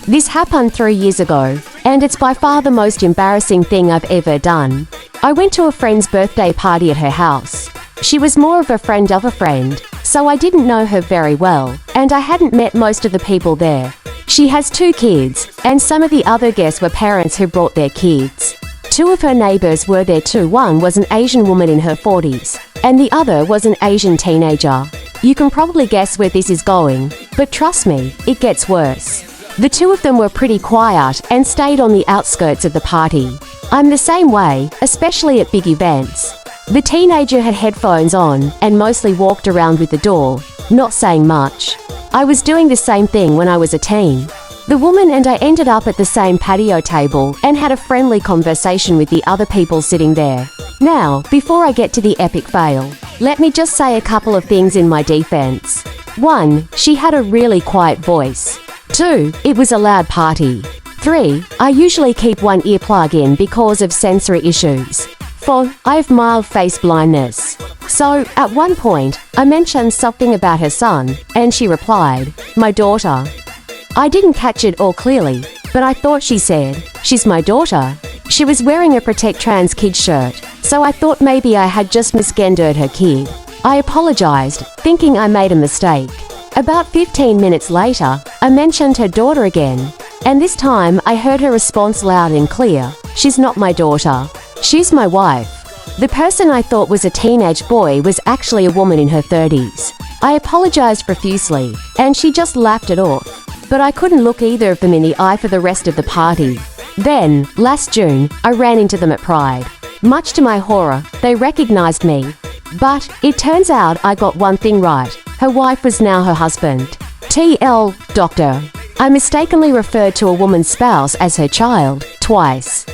This happened 3 years ago, and it's by far the most embarrassing thing I've ever done. I went to a friend's birthday party at her house. She was more of a friend of a friend, so I didn't know her very well, and I hadn't met most of the people there. She has 2 kids, and some of the other guests were parents who brought their kids. 2 of her neighbors were there too. One was an Asian woman in her 40s, and the other was an Asian teenager. You can probably guess where this is going, but trust me, it gets worse. The 2 of them were pretty quiet and stayed on the outskirts of the party. I'm the same way, especially at big events. The teenager had headphones on and mostly walked around with the door, not saying much. I was doing the same thing when I was a teen. The woman and I ended up at the same patio table and had a friendly conversation with the other people sitting there. Now, before I get to the epic fail, let me just say a couple of things in my defense. 1, she had a really quiet voice. 2, it was a loud party. 3, I usually keep one earplug in because of sensory issues. 4, I have mild face blindness. So, at one point, I mentioned something about her son, and she replied, "My daughter." I didn't catch it all clearly, but I thought she said, "She's my daughter." She was wearing a Protect Trans Kids shirt, so I thought maybe I had just misgendered her kid. I apologized, thinking I made a mistake. About 15 minutes later, I mentioned her daughter again, and this time I heard her response loud and clear, "She's not my daughter. She's my wife." The person I thought was a teenage boy was actually a woman in her 30s. I apologized profusely, and she just laughed it off. But I couldn't look either of them in the eye for the rest of the party. Then, last June, I ran into them at Pride. Much to my horror, they recognized me. But it turns out I got one thing right. Her wife was now her husband. TL, doctor. I mistakenly referred to a woman's spouse as her child, twice.